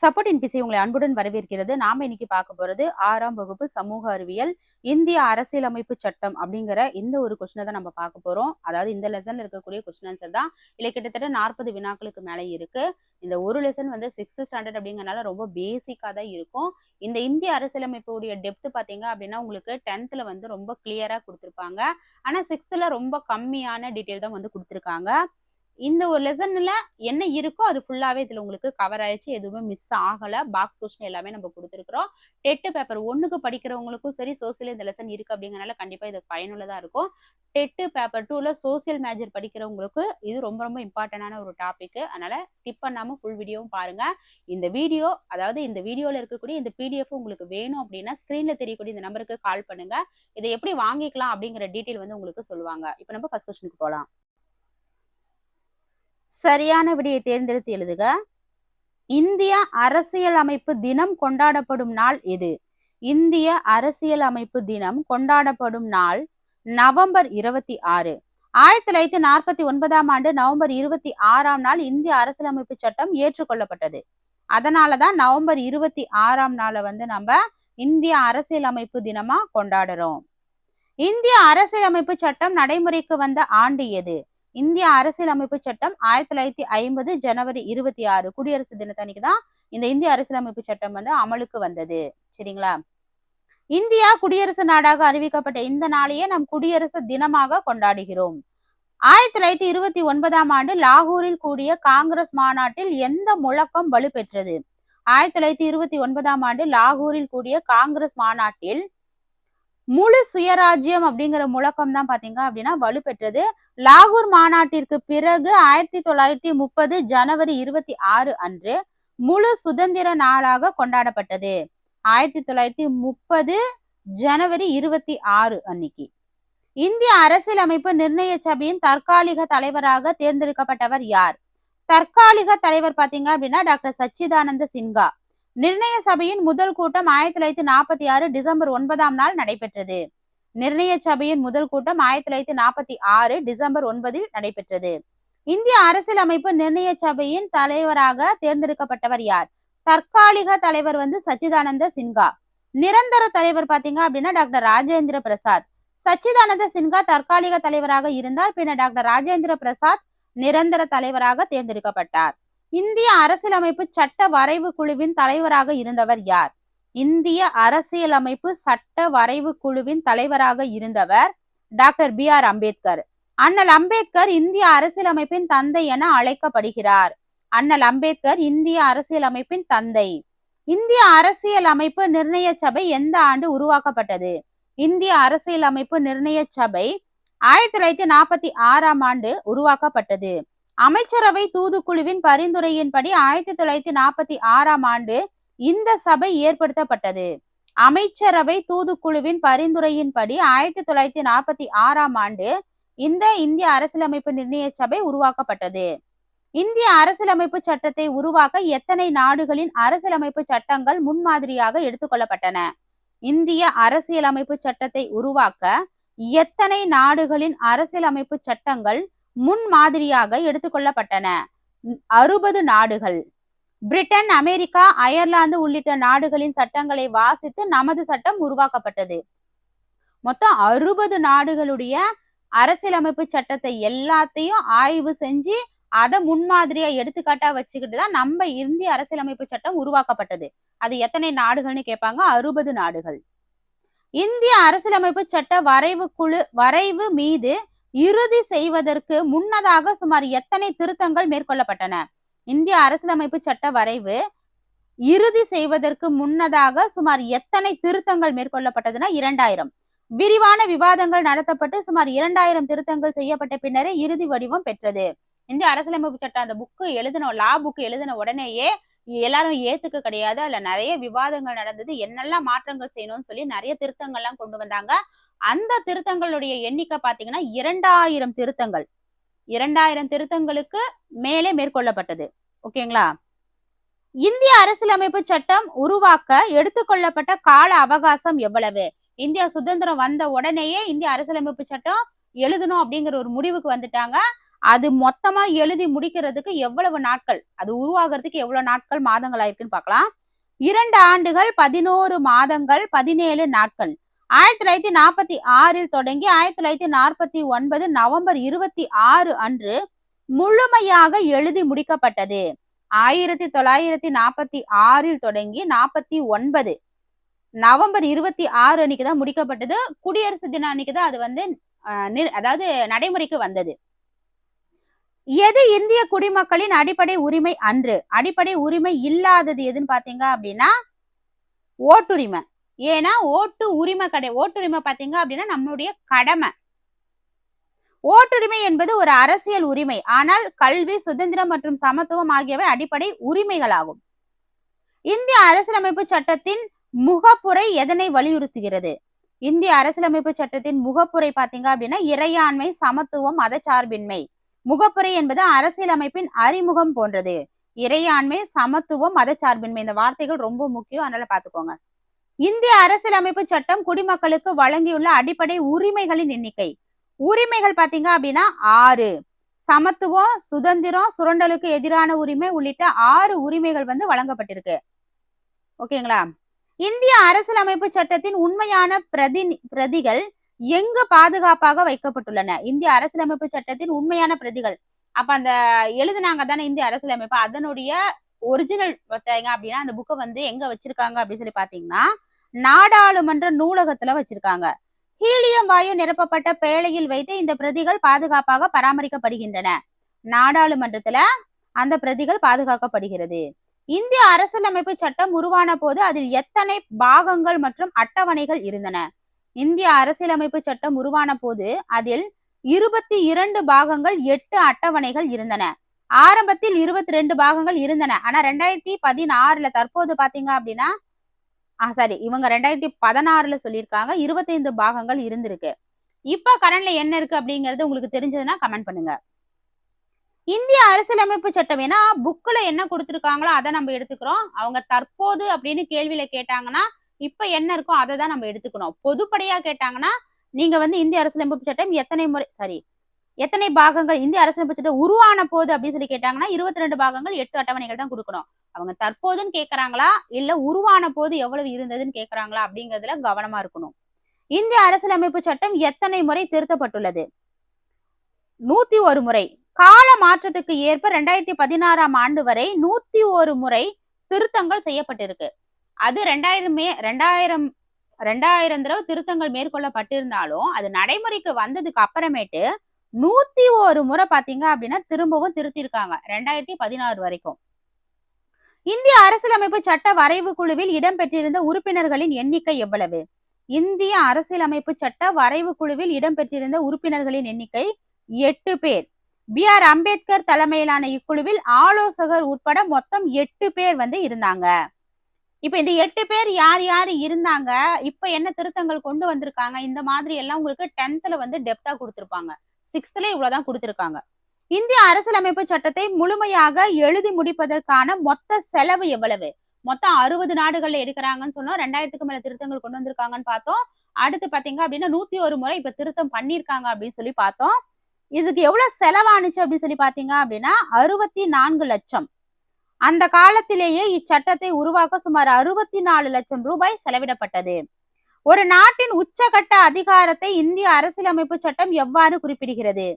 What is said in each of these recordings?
Support NBC உங்களை அன்புடன் வரவேற்கிறது. நாம இன்னைக்கு பார்க்க போறது 6ஆம் வகுப்பு சமூக அறிவியல் இந்திய அரசியலமைப்பு சட்டம் அப்படிங்கிற இந்த ஒரு கொஸ்டினை தான் நம்ம பார்க்க போறோம். அதாவது இந்த லெசன்ல இருக்கக்கூடிய கொஸ்டின் ஆன்சர் தான். இல்லை கிட்டத்தட்ட 40 வினாக்களுக்கு மேலே இருக்கு. இந்த ஒரு லெசன் வந்து 6th ஸ்டாண்டர்ட் அப்படிங்கறனால ரொம்ப பேசிக்கா தான் இருக்கும். இந்த இந்திய அரசியலமைப்புடைய டெப்த் பாத்தீங்க அப்படின்னா உங்களுக்கு 10th வந்து ரொம்ப கிளியரா கொடுத்துருப்பாங்க. ஆனா 6th ரொம்ப கம்மியான டீட்டெயில் தான் வந்து கொடுத்துருக்காங்க. இந்த ஒரு லெசன்ல என்ன இருக்கோ அது ஃபுல்லாவே இதுல உங்களுக்கு கவர் ஆயிடுச்சு. எதுவுமே மிஸ் ஆகல. பாக்ஸ் கொஸ்டின் எல்லாமே நம்ம கொடுத்துருக்கிறோம். டெட் பேப்பர் 1க்கு படிக்கிறவங்களுக்கும் சரி, சோசியல் இந்த லெசன் இருக்கு அப்படிங்கறனால கண்டிப்பா இது பயனுள்ளதா இருக்கும். டெட் பேப்பர் 2ல சோசியல் மேஜர் படிக்கிறவங்களுக்கு இது ரொம்ப ரொம்ப இம்பார்ட்டன்டான ஒரு டாபிக். அதனால ஸ்கிப் பண்ணாம ஃபுல் வீடியோவும் பாருங்க. இந்த வீடியோ அதாவது இந்த வீடியோல இருக்கக்கூடிய இந்த பிடிஎஃப் உங்களுக்கு வேணும் அப்படின்னா ஸ்கிரீன்ல தெரியக்கூடிய இந்த நம்பருக்கு கால் பண்ணுங்க. இதை எப்படி வாங்கிக்கலாம் அப்படிங்கிற டீட்டெயில் வந்து உங்களுக்கு சொல்லுவாங்க. இப்போ நம்ம ஃபர்ஸ்ட் கொஸ்டினுக்கு போலாம். சரியான விடையை தேர்ந்தெடுத்து எழுதுக. இந்திய அரசியலமைப்பு தினம் கொண்டாடப்படும் நாள் எது? இந்திய அரசியலமைப்பு தினம் கொண்டாடப்படும் நாள் நவம்பர் 26. 1949ஆம் ஆண்டு நவம்பர் 26ஆம் நாள் இந்திய அரசியலமைப்பு சட்டம் ஏற்றுக்கொள்ளப்பட்டது. அதனாலதான் நவம்பர் 26ஆம் நாளை வந்து நம்ம இந்திய அரசியலமைப்பு தினமா கொண்டாடுறோம். இந்திய அரசியலமைப்பு சட்டம் நடைமுறைக்கு வந்த ஆண்டு எது? இந்திய அரசியலமைப்பு சட்டம் 1950 ஜனவரி 26 குடியரசு தினத்தன்னைக்கு தான் இந்த இந்திய அரசியலமைப்பு சட்டம் வந்து அமலுக்கு வந்தது. சரிங்களா? இந்தியா குடியரசு நாடாக அறிவிக்கப்பட்ட இந்த நாளையே நம் குடியரசு தினமாக கொண்டாடுகிறோம். 1929ஆம் ஆண்டு லாகூரில் கூடிய காங்கிரஸ் மாநாட்டில் எந்த முழக்கம் வலுப்பெற்றது? 1929ஆம் ஆண்டு லாகூரில் கூடிய காங்கிரஸ் மாநாட்டில் முழு சுயராஜ்யம் அப்படிங்கிற முழக்கம் தான் பாத்தீங்க அப்படின்னா வலுப்பெற்றது. லாகூர் மாநாட்டிற்கு பிறகு 1930 ஜனவரி 26 அன்று முழு சுதந்திர நாளாக கொண்டாடப்பட்டது. 1930 ஜனவரி 26 அன்னைக்கு. இந்திய அரசியலமைப்பு நிர்ணய சபையின் தற்காலிக தலைவராக தேர்ந்தெடுக்கப்பட்டவர் யார்? தற்காலிக தலைவர் பாத்தீங்க அப்படின்னா டாக்டர் சச்சிதானந்த சின்ஹா. நிர்ணய சபையின் முதல் கூட்டம் 1946 டிசம்பர் 9ஆம் நாள் நடைபெற்றது. நிர்ணய சபையின் முதல் கூட்டம் 1946 டிசம்பர் 9இல் நடைபெற்றது. இந்திய அரசியலமைப்பு நிர்ணய சபையின் தலைவராக தேர்ந்தெடுக்கப்பட்டவர் யார்? தற்காலிக தலைவர் வந்து சச்சிதானந்த சின்ஹா. நிரந்தர தலைவர் பாத்தீங்க அப்படின்னா டாக்டர் ராஜேந்திர பிரசாத். சச்சிதானந்த சின்ஹா தற்காலிக தலைவராக இருந்தார். பின்னர் டாக்டர் ராஜேந்திர பிரசாத் நிரந்தர தலைவராக தேர்ந்தெடுக்கப்பட்டார். இந்திய அரசியலமைப்பு சட்ட வரைவு குழுவின் தலைவராக இருந்தவர் யார்? இந்திய அரசியலமைப்பு சட்ட வரைவு குழுவின் தலைவராக இருந்தவர் டாக்டர் BR அம்பேத்கர். அண்ணல் அம்பேத்கர் இந்திய அரசியலமைப்பின் தந்தை என அழைக்கப்படுகிறார். அண்ணல் அம்பேத்கர் இந்திய அரசியலமைப்பின் தந்தை. இந்திய அரசியலமைப்பு நிர்ணய சபை எந்த ஆண்டு உருவாக்கப்பட்டது? இந்திய அரசியலமைப்பு நிர்ணய சபை 1946ஆம் ஆண்டு உருவாக்கப்பட்டது. அமைச்சரவை தூதுக்குழுவின் பரிந்துரையின்படி 1946ஆம் ஆண்டு இந்த சபை ஏற்படுத்தப்பட்டது. அமைச்சரவை தூதுக்குழுவின் பரிந்துரையின்படி 1946ஆம் ஆண்டு இந்த இந்திய அரசியலமைப்பு நிர்ணய சபை உருவாக்கப்பட்டது. இந்திய அரசியலமைப்பு சட்டத்தை உருவாக்க எத்தனை நாடுகளின் அரசியலமைப்பு சட்டங்கள் முன்மாதிரியாக எடுத்துக்கொள்ளப்பட்டன? இந்திய அரசியலமைப்பு சட்டத்தை உருவாக்க எத்தனை நாடுகளின் அரசியலமைப்பு சட்டங்கள் முன்மாதிரியாக எடுத்துக்கொள்ளப்பட்டன? 60 நாடுகள். பிரிட்டன், அமெரிக்கா, அயர்லாந்து உள்ளிட்ட நாடுகளின் சட்டங்களை வாசித்து நமது சட்டம் உருவாக்கப்பட்டது. மொத்தம் 60 நாடுகளுடைய அரசியலமைப்பு சட்டத்தை எல்லாத்தையும் ஆய்வு செஞ்சு அதை முன்மாதிரியா எடுத்துக்காட்டா வச்சுக்கிட்டு தான் நம்ம இந்திய அரசியலமைப்பு சட்டம் உருவாக்கப்பட்டது. அது எத்தனை நாடுகள்னு கேட்பாங்க. 60 நாடுகள். இந்திய அரசியலமைப்பு சட்ட வரைவு மீது இறுதி செய்வதற்கு முன்னதாக சுமார் எத்தனை திருத்தங்கள் மேற்கொள்ளப்பட்டன? இந்திய அரசியலமைப்பு சட்ட வரைவு இறுதி செய்வதற்கு முன்னதாக சுமார் எத்தனை திருத்தங்கள் மேற்கொள்ளப்பட்டதுன்னா 2000. விரிவான விவாதங்கள் நடத்தப்பட்டு சுமார் 2000 திருத்தங்கள் செய்யப்பட்ட பின்னரே இறுதி வடிவம் பெற்றது. இந்திய அரசியலமைப்பு சட்டம் அந்த புக்கு லா புக்கு எழுதின உடனேயே எல்லாரும் ஏத்துக்க கிடையாது. அதுல நிறைய விவாதங்கள் நடந்தது. என்னெல்லாம் மாற்றங்கள் செய்யணும்னு சொல்லி நிறைய திருத்தங்கள்லாம் கொண்டு வந்தாங்க. அந்த திருத்தங்களுடைய எண்ணிக்கை பாத்தீங்கன்னா 2000 திருத்தங்கள். 2000 திருத்தங்களுக்கு மேலே மேற்கொள்ளப்பட்டது. ஓகேங்களா? இந்திய அரசியலமைப்பு சட்டம் உருவாக்க எடுத்துக்கொள்ளப்பட்ட கால அவகாசம் எவ்வளவு? இந்தியா சுதந்திரம் வந்த உடனேயே இந்திய அரசியலமைப்பு சட்டம் எழுதணும் அப்படிங்கிற ஒரு முடிவுக்கு வந்துட்டாங்க. அது மொத்தமா எழுதி முடிக்கிறதுக்கு எவ்வளவு நாட்கள், அது உருவாகிறதுக்கு எவ்வளவு நாட்கள் மாதங்கள் ஆயிருக்குன்னு பார்க்கலாம். 2 ஆண்டுகள் 11 மாதங்கள் 17 நாட்கள். 1946 தொடங்கி 1949 நவம்பர் 26 அன்று முழுமையாக எழுதி முடிக்கப்பட்டது. 1946 தொடங்கி 49 நவம்பர் 26 அன்னைக்கு தான் முடிக்கப்பட்டது. குடியரசு தினம் அன்னைக்கு தான் அது வந்து அதாவது நடைமுறைக்கு வந்தது. எது இந்திய குடிமக்களின் அடிப்படை உரிமை அன்று? அடிப்படை உரிமை இல்லாதது எதுன்னு பாத்தீங்க அப்படின்னா ஓட்டுரிமை. ஏன்னா ஓட்டு உரிமை ஓட்டுரிமை பாத்தீங்க அப்படின்னா நம்மளுடைய கடமை. ஓட்டுரிமை என்பது ஒரு அரசியல் உரிமை. ஆனால் கல்வி, சுதந்திரம் மற்றும் சமத்துவம் ஆகியவை அடிப்படை உரிமைகளாகும். இந்திய அரசியலமைப்பு சட்டத்தின் முகப்புரை எதனை வலியுறுத்துகிறது? இந்திய அரசியலமைப்பு சட்டத்தின் முகப்புரை பாத்தீங்க அப்படின்னா இறையாண்மை, சமத்துவம், மதச்சார்பின்மை. முகப்புரை என்பது அரசியலமைப்பின் அறிமுகம் போன்றது. இறையாண்மை, சமத்துவம், மதச்சார்பின்மை இந்த வார்த்தைகள் ரொம்ப முக்கியம், அதனால பாத்துக்கோங்க. இந்திய அரசியலமைப்பு சட்டம் குடிமக்களுக்கு வழங்கியுள்ள அடிப்படை உரிமைகளின் எண்ணிக்கை. உரிமைகள் பாத்தீங்க அப்படின்னா 6. சமத்துவம், சுதந்திரம், சுரண்டலுக்கு எதிரான உரிமை உள்ளிட்ட 6 உரிமைகள் வந்து வழங்கப்பட்டிருக்கு. ஓகேங்களா? இந்திய அரசியலமைப்பு சட்டத்தின் உண்மையான பிரதிகள் எங்கு பாதுகாப்பாக வைக்கப்பட்டுள்ளன? இந்திய அரசியலமைப்பு சட்டத்தின் உண்மையான பிரதிகள், அப்ப அந்த எழுதுனாங்க தானே இந்திய அரசியலமைப்பு, அதனுடைய ஒரிஜினல் பார்த்தீங்க அப்படின்னா அந்த புக்கை வந்து எங்க வச்சிருக்காங்க அப்படின்னு சொல்லி பாத்தீங்கன்னா நாடாளுமன்ற நூலகத்துல வச்சிருக்காங்க. ஹீலியம் வாயு நிரப்பப்பட்ட பேழையில் வைத்து இந்த பிரதிகள் பாதுகாப்பாக பராமரிக்கப்படுகின்றன. நாடாளுமன்றத்துல அந்த பிரதிகள் பாதுகாக்கப்படுகிறது. இந்திய அரசியலமைப்பு சட்டம் உருவான போது அதில் எத்தனை பாகங்கள் மற்றும் அட்டவணைகள் இருந்தன? இந்திய அரசியலமைப்பு சட்டம் உருவான போது அதில் 22 பாகங்கள் 8 அட்டவணைகள் இருந்தன. ஆரம்பத்தில் 22 பாகங்கள் இருந்தன. ஆனா 2016 தற்போது பாத்தீங்க அப்படின்னா இவங்க 2016 சொல்லியிருக்காங்க 25 பாகங்கள் இருந்திருக்கு. இப்ப கரண்ட்ல என்ன இருக்கு அப்படிங்கிறது உங்களுக்கு தெரிஞ்சதுன்னா கமெண்ட் பண்ணுங்க. இந்திய அரசியலமைப்பு சட்டம் ஏன்னா புக்ல என்ன கொடுத்திருக்காங்களோ அதை நம்ம எடுத்துக்கிறோம். அவங்க தற்போது அப்படின்னு கேள்வியில கேட்டாங்கன்னா இப்ப என்ன இருக்கோ அதை தான் நம்ம எடுத்துக்கணும். பொதுப்படையா கேட்டாங்கன்னா நீங்க வந்து இந்திய அரசியலமைப்பு சட்டம் எத்தனை பாகங்கள் இந்திய அரசியலமைப்பு சட்டம் உருவான போது அப்படின்னு சொல்லி கேட்டாங்கன்னா 22 பாகங்கள் 8 அட்டவணைகள் தான் கொடுக்கணும். அவங்க தற்போதுன்னு கேட்கறாங்களா இல்ல உருவான போது எவ்வளவு இருந்ததுன்னு கேட்கறாங்களா அப்படிங்கிறதுல கவனமா இருக்கணும். இந்திய அரசியலமைப்பு சட்டம் எத்தனை முறை திருத்தப்பட்டுள்ளது? 101 முறை. கால மாற்றத்துக்கு ஏற்ப 2016 ஆண்டு வரை 101 முறை திருத்தங்கள் செய்யப்பட்டிருக்கு. அது 2000 தடவை திருத்தங்கள் மேற்கொள்ளப்பட்டிருந்தாலும் அது நடைமுறைக்கு வந்ததுக்கு அப்புறமேட்டு 101 முறை பாத்தீங்க அப்படின்னா திரும்பவும் திருத்திருக்காங்க 2016 வரைக்கும். இந்திய அரசியலமைப்பு சட்ட வரைவு குழுவில் இடம்பெற்றிருந்த உறுப்பினர்களின் எண்ணிக்கை எவ்வளவு? இந்திய அரசியலமைப்பு சட்ட வரைவு குழுவில் இடம்பெற்றிருந்த உறுப்பினர்களின் எண்ணிக்கை 8 பேர். B.R. அம்பேத்கர் தலைமையிலான இக்குழுவில் ஆலோசகர் உட்பட மொத்தம் 8 பேர் வந்து இருந்தாங்க. இப்ப இந்த 8 பேர் யார் யார் இருந்தாங்க, இப்ப என்ன திருத்தங்கள் கொண்டு வந்திருக்காங்க, இந்த மாதிரி எல்லாம் உங்களுக்கு 10th வந்து டெப்தா கொடுத்திருப்பாங்க. 6th இவ்வளவுதான் கொடுத்திருக்காங்க. இந்திய அரசியலமைப்பு சட்டத்தை முழுமையாக எழுதி முடிப்பதற்கான மொத்த செலவு எவ்வளவு? மொத்தம் 60 நாடுகள்ல எடுக்கிறாங்கன்னு சொன்னோம். 2000க்கு மேல திருத்தங்கள் கொண்டு வந்திருக்காங்கன்னு பார்த்தோம். அடுத்து பாத்தீங்க அப்படின்னா 101 முறை இப்ப திருத்தம் பண்ணிருக்காங்க அப்படின்னு சொல்லி பார்த்தோம். இதுக்கு எவ்வளவு செலவானுச்சு அப்படின்னு சொல்லி பாத்தீங்க அப்படின்னா 64 லட்சம். அந்த காலத்திலேயே இச்சட்டத்தை உருவாக்க சுமார் 64 லட்சம் ரூபாய் செலவிடப்பட்டது. ஒரு நாட்டின் உச்சகட்ட அதிகாரத்தை இந்திய அரசியலமைப்பு சட்டம் எவ்வாறு குறிப்பிடுகிறது?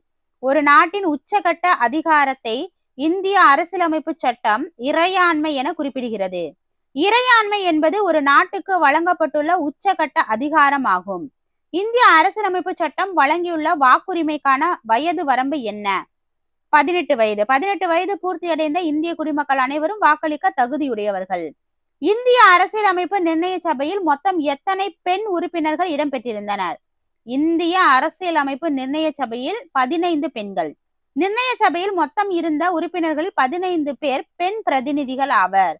ஒரு நாட்டின் உச்சகட்ட அதிகாரத்தை இந்திய அரசியலமைப்பு சட்டம் இறையாண்மை என குறிப்பிடுகிறது. இறையாண்மை என்பது ஒரு நாட்டுக்கு வழங்கப்பட்டுள்ள உச்சகட்ட அதிகாரம் ஆகும். இந்திய அரசியலமைப்பு சட்டம் வழங்கியுள்ள வாக்குரிமைக்கான வயது வரம்பு என்ன? 18 வயது. 18 வயது பூர்த்தியடைந்த இந்திய குடிமக்கள் அனைவரும் வாக்களிக்க தகுதியுடையவர்கள். இந்திய அரசியலமைப்பு நிர்ணய சபையில் மொத்தம் எத்தனை பெண் உறுப்பினர்கள் இடம்பெற்றிருந்தனர்? இந்திய அரசியலமைப்பு நிர்ணய சபையில் 15 பெண்கள். நிர்ணய சபையில் மொத்தம் இருந்த உறுப்பினர்கள் 15 பேர் பெண் பிரதிநிதிகள் ஆவர்.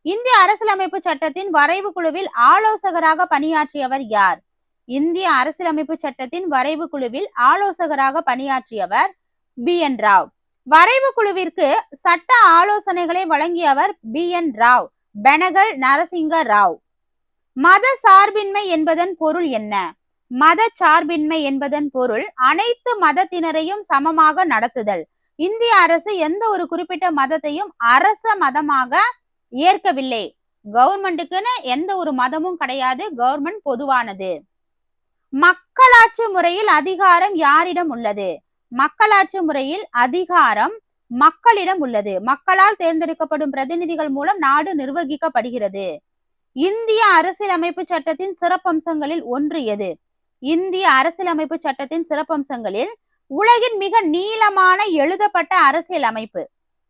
இந்திய அரசியலமைப்பு சட்டத்தின் வரைவு குழுவில் ஆலோசகராக பணியாற்றியவர் யார்? இந்திய அரசியலமைப்பு சட்டத்தின் வரைவு குழுவில் ஆலோசகராக பணியாற்றியவர் B.N. ராவ். வரைவு குழுவிற்கு சட்ட ஆலோசனைகளை வழங்கியவர் B.N. ராவ், பெனகல் நரசிங்க ராவ். மத சார்பின்மை என்பதன் பொருள் என்ன? மத சார்பின்மை என்பதன் பொருள் அனைத்து மதத்தினரையும் சமமாக நடத்துதல். இந்திய அரசு எந்த ஒரு குறிப்பிட்ட மதத்தையும் அரச மதமாக ஏற்கவில்லை. கவர்மெண்ட்டுக்குன்னு எந்த ஒரு மதமும் கிடையாது, கவர்மெண்ட் பொதுவானது. மக்களாட்சி முறையில் அதிகாரம் யாரிடம் உள்ளது? மக்களாட்சி முறையில் அதிகாரம் மக்களிடம் உள்ளது. மக்களால் தேர்ந்தெடுக்கப்படும் பிரதிநிதிகள் மூலம் நாடு நிர்வகிக்கப்படுகிறது. இந்திய அரசியலமைப்பு சட்டத்தின் சிறப்பம்சங்களில் ஒன்று எது? இந்திய அரசியலமைப்பு சட்டத்தின் சிறப்பம்சங்களில் உலகின் மிக நீளமான எழுதப்பட்ட அரசியல் அமைப்பு.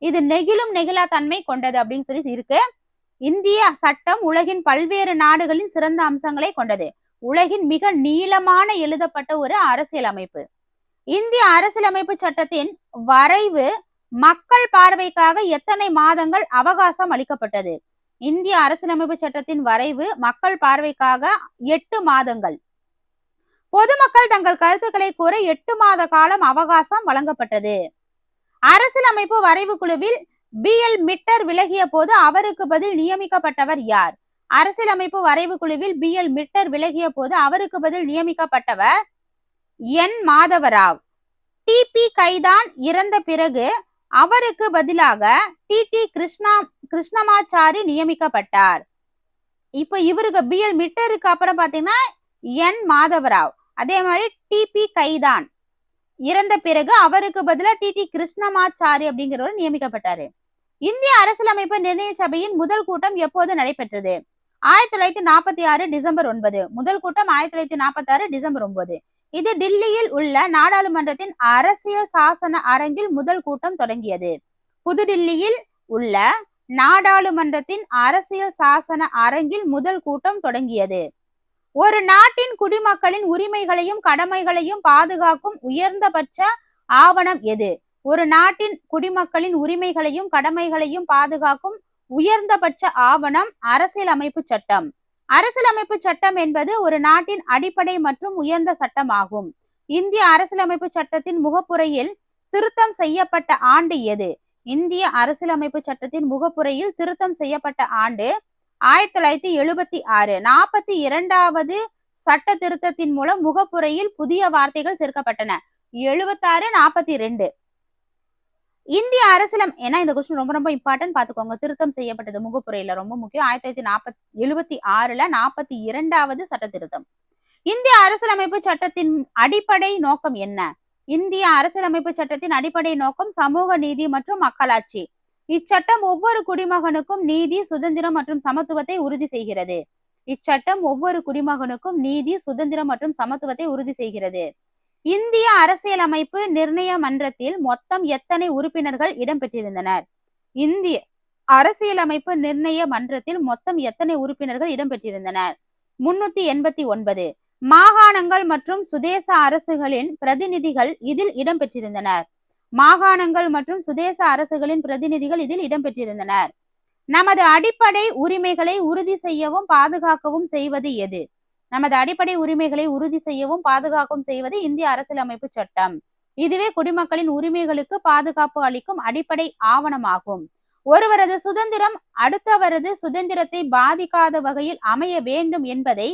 இது நெகிழும் நெகிழா தன்மை கொண்டது அப்படின்னு சொல்லி இருக்கு. இந்திய சட்டம் உலகின் பல்வேறு நாடுகளின் சிறந்த அம்சங்களை கொண்டது. உலகின் மிக நீளமான எழுதப்பட்ட ஒரு அரசியல் அமைப்பு. இந்திய அரசியலமைப்பு சட்டத்தின் வரைவு மக்கள் பார்வைக்காக எத்தனை மாதங்கள் அவகாசம் அளிக்கப்பட்டது? இந்திய அரசியலமைப்பு சட்டத்தின் வரைவு மக்கள் பார்வைக்காக 8 மாதங்கள். பொதுமக்கள் தங்கள் கருத்துக்களை கூற 8 மாத காலம் அவகாசம் வழங்கப்பட்டது. அரசியலமைப்பு வரைவு குழுவில் பி.எல். மிட்டர் விலகிய போது அவருக்கு பதில் நியமிக்கப்பட்டவர் யார்? அரசியலமைப்பு வரைவு குழுவில் பி.எல். மிட்டர் விலகிய போது அவருக்கு பதில் நியமிக்கப்பட்டவர் என். மாதவராவ். டி.பி. கைதான் இறந்த பிறகு அவருக்கு பதிலாக டி.டி. கிருஷ்ணமாச்சாரி நியமிக்கப்பட்டார். இப்ப இவருக்கு பி.எல். மிட்டருக்கு அப்புறம் பாத்தீங்கன்னா என். மாதவராவ். அதே மாதிரி டி.பி. கைதான் இறந்த பிறகு அவருக்கு பதிலா டி.டி. கிருஷ்ணமாச்சாரி அப்படிங்கிறவர் நியமிக்கப்பட்டாரு. இந்திய அரசியலமைப்பு நிர்ணய சபையின் முதல் கூட்டம் எப்போது நடைபெற்றது? 1946 டிசம்பர் 9. முதல் கூட்டம் 1946 டிசம்பர் 9. இது டில்லியில் உள்ள நாடாளுமன்றத்தின் அரசியல் சாசன அரங்கில் முதல் கூட்டம் தொடங்கியது. புதுடில்லியில் உள்ள நாடாளுமன்றத்தின் அரசியல் சாசன அரங்கில் முதல் கூட்டம் தொடங்கியது. ஒரு நாட்டின் குடிமக்களின் உரிமைகளையும் கடமைகளையும் பாதுகாக்கும் உயர்ந்தபட்ச ஆவணம் எது? ஒரு நாட்டின் குடிமக்களின் உரிமைகளையும் கடமைகளையும் பாதுகாக்கும் உயர்ந்தபட்ச ஆவணம் அரசியலமைப்பு சட்டம். அரசியலமைப்பு சட்டம் என்பது ஒரு நாட்டின் அடிப்படை மற்றும் உயர்ந்த சட்டம் ஆகும். இந்திய அரசியலமைப்பு சட்டத்தின் முகப்புரையில் திருத்தம் செய்யப்பட்ட ஆண்டு எது? இந்திய அரசியலமைப்பு சட்டத்தின் முகப்புரையில் திருத்தம் செய்யப்பட்ட ஆண்டு 1976. 42வது சட்ட திருத்தத்தின் மூலம் முகப்புரையில் புதிய வார்த்தைகள் சேர்க்கப்பட்டன. 76, 42. இந்திய அரசியலம் ஏன்னா இந்த கொஸ்டின் ரொம்ப ரொம்ப இம்பார்ட்டன்ட் பாத்துக்கோங்க. திருத்தம் செய்யப்பட்டது முகப்புரையில ரொம்ப முக்கியம். 1976ல 42வது சட்ட திருத்தம். இந்திய அரசியலமைப்பு சட்டத்தின் அடிப்படை நோக்கம் என்ன? இந்திய அரசியலமைப்பு சட்டத்தின் அடிப்படை நோக்கம் சமூக நீதி மற்றும் மக்களாட்சி. இச்சட்டம் ஒவ்வொரு குடிமகனுக்கும் நீதி, சுதந்திரம் மற்றும் சமத்துவத்தை உறுதி செய்கிறது. இச்சட்டம் ஒவ்வொரு குடிமகனுக்கும் நீதி, சுதந்திரம் மற்றும் சமத்துவத்தை உறுதி செய்கிறது. இந்திய அரசியலமைப்பு நிர்ணய மன்றத்தில் மொத்தம் எத்தனை உறுப்பினர்கள் இடம்பெற்றிருந்தனர்? இந்திய அரசியலமைப்பு நிர்ணய மன்றத்தில் மொத்தம் எத்தனை உறுப்பினர்கள் இடம்பெற்றிருந்தனர்? 389. மாகாணங்கள் மற்றும் சுதேச அரசுகளின் பிரதிநிதிகள் இதில் இடம்பெற்றிருந்தனர். மாகாணங்கள் மற்றும் சுதேச அரசுகளின் பிரதிநிதிகள் இதில் இடம்பெற்றிருந்தனர். நமது அடிப்படை உரிமைகளை உறுதி செய்யவும் பாதுகாக்கவும் செய்வது எது? நமது அடிப்படை உரிமைகளை உறுதி செய்யவும் பாதுகாக்கவும் செய்வது இந்திய அரசியலமைப்பு சட்டம். இதுவே குடிமக்களின் உரிமைகளுக்கு பாதுகாப்பு அளிக்கும் அடிப்படை ஆவணமாகும். ஒருவரது சுதந்திரம் அடுத்தவரது சுதந்திரத்தை பாதிக்காத வகையில் அமைய வேண்டும் என்பதை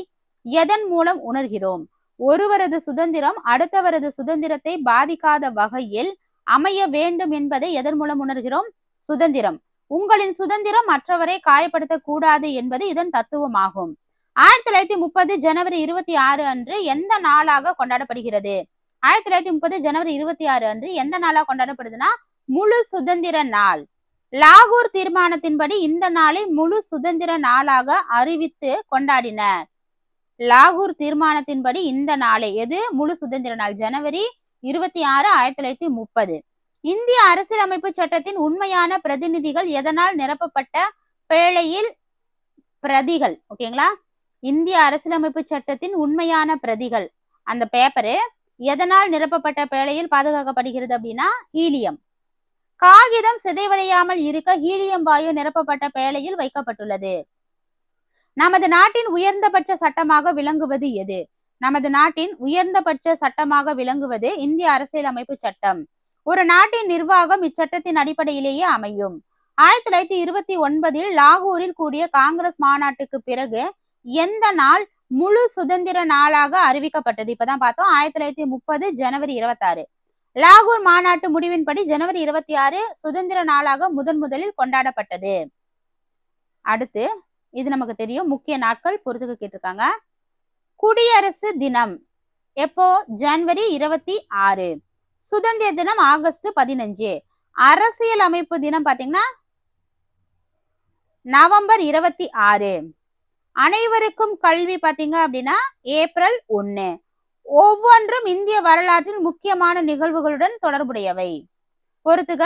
எதன் மூலம் உணர்கிறோம்? ஒருவரது சுதந்திரம் அடுத்தவரது சுதந்திரத்தை பாதிக்காத வகையில் அமைய வேண்டும் என்பதை எதன் மூலம் உணர்கிறோம்? சுதந்திரம். உங்களின் சுதந்திரம் மற்றவரை காயப்படுத்த கூடாது என்பது இதன் தத்துவமாகும். 1930 ஜனவரி 26 அன்று எந்த நாளாக கொண்டாடப்படுகிறது? 1930 ஜனவரி 26 அன்று எந்த நாளாக கொண்டாடப்படுதுன்னா முழு சுதந்திர நாள். லாகூர் தீர்மானத்தின்படி இந்த நாளை முழு சுதந்திர நாளாக அறிவித்து கொண்டாடினர். லாகூர் தீர்மானத்தின்படி இந்த நாளை எது முழு சுதந்திர நாள்? ஜனவரி 26, 1930. இந்திய அரசியலமைப்பு சட்டத்தின் உண்மையான பிரதிநிதிகள் எதனால் நிரப்பப்பட்ட பேழையில் பிரதிகள்? ஓகேங்களா? இந்திய அரசியலமைப்பு சட்டத்தின் உண்மையான பிரதிகள் அந்த பேப்பரு எதனால் நிரப்பப்பட்ட பேழையில் பாதுகாக்கப்படுகிறது அப்படின்னா ஹீலியம். காகிதம் சிதைவடையாமல் இருக்க ஹீலியம் வாயு நிரப்பப்பட்ட பேழையில் வைக்கப்பட்டுள்ளது. நமது நாட்டின் உயர்ந்தபட்ச சட்டமாக விளங்குவது எது? நமது நாட்டின் உயர்ந்தபட்ச சட்டமாக விளங்குவது இந்திய அரசியலமைப்பு சட்டம். ஒரு நாட்டின் நிர்வாகம் இச்சட்டத்தின் அடிப்படையிலேயே அமையும். 1929 லாகூரில் கூடிய காங்கிரஸ் மாநாட்டுக்கு பிறகு எந்த நாள் முழு சுதந்திர நாளாக அறிவிக்கப்பட்டது? இப்பதான் பார்த்தோம். 1930 ஜனவரி 26. லாகூர் மாநாட்டு முடிவின்படி ஜனவரி 26 சுதந்திர நாளாக முதலில் கொண்டாடப்பட்டது. அடுத்து இது நமக்கு தெரியும், முக்கிய நாட்கள் பொறுத்துக்க கேட்டிருக்காங்க. குடியரசு தினம் எப்போ? ஜனவரி 26. சுதந்திர தினம் ஆகஸ்ட் 15. அரசியல் அமைப்பு தினம் பாத்தீங்கன்னா நவம்பர் 26. அனைவருக்கும் கல்வி பாத்தீங்க அப்படின்னா ஏப்ரல் 1. ஒவ்வொன்றும் இந்திய வரலாற்றில் முக்கியமான நிகழ்வுகளுடன் தொடர்புடையவை. பொறுத்துக.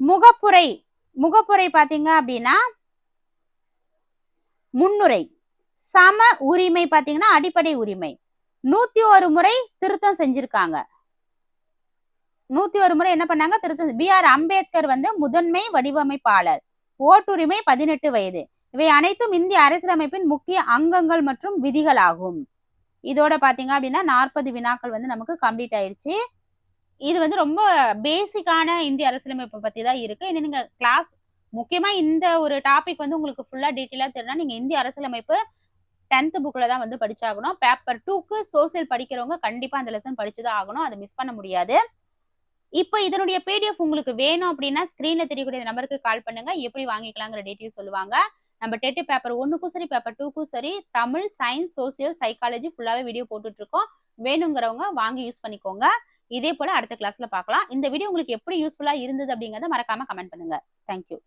முகப்புரை முகப்புரை பாத்தீங்க அப்படின்னா முன்னுரை. சம உரிமை பாத்தீங்கன்னா அடிப்படை உரிமை. 101 முறை திருத்தம் செஞ்சிருக்காங்க. 101 முறை என்ன பண்ணாங்க? திருத்தம். B.R. அம்பேத்கர் முதன்மை வடிவமைப்பாளர். ஓட்டுரிமை 18 வயது. இவை அனைத்தும் இந்திய அரசியலமைப்பின் முக்கிய அங்கங்கள் மற்றும் விதிகள் ஆகும். இதோட பாத்தீங்க அப்படின்னா 40 வினாக்கள் நமக்கு கம்ப்ளீட் ஆயிருச்சு. இது ரொம்ப பேசிக்கான இந்திய அரசியலமைப்பை பத்தி தான் இருக்கு. இன்னும் நீங்க கிளாஸ் முக்கியமா இந்த ஒரு டாபிக் உங்களுக்கு ஃபுல்லா டீட்டெயிலா தெரியும்னா நீங்க இந்திய அரசியலமைப்பு 10th புக்ல தான் படிச்சாகணும். பேப்பர் 2க்கு சோசியல் படிக்கிறவங்க கண்டிப்பா அந்த லெசன் படிச்சுதான் ஆகணும். அதை மிஸ் பண்ண முடியாது. இப்போ இதனுடைய PDF உங்களுக்கு வேணும் அப்படின்னா ஸ்கிரீன்ல தெரியக்கூடிய நம்பருக்கு கால் பண்ணுங்க. எப்படி வாங்கிக்கலாங்கிற டீட்டெயில் சொல்லுவாங்க. நம்ம டெட் பேப்பர் 1க்கும் சரி பேப்பர் 2க்கும் சரி தமிழ், சயின்ஸ், சோசியல், சைக்காலஜி ஃபுல்லாவே வீடியோ போட்டுட்டு இருக்கோம். வேணுங்கிறவங்க வாங்கி யூஸ் பண்ணிக்கோங்க. இதே போல அடுத்த கிளாஸ்ல பார்க்கலாம். இந்த வீடியோ உங்களுக்கு எப்படி யூஸ்ஃபுல்லா இருந்தது அப்படிங்கறத மறக்காம கமெண்ட் பண்ணுங்க. தேங்க்யூ.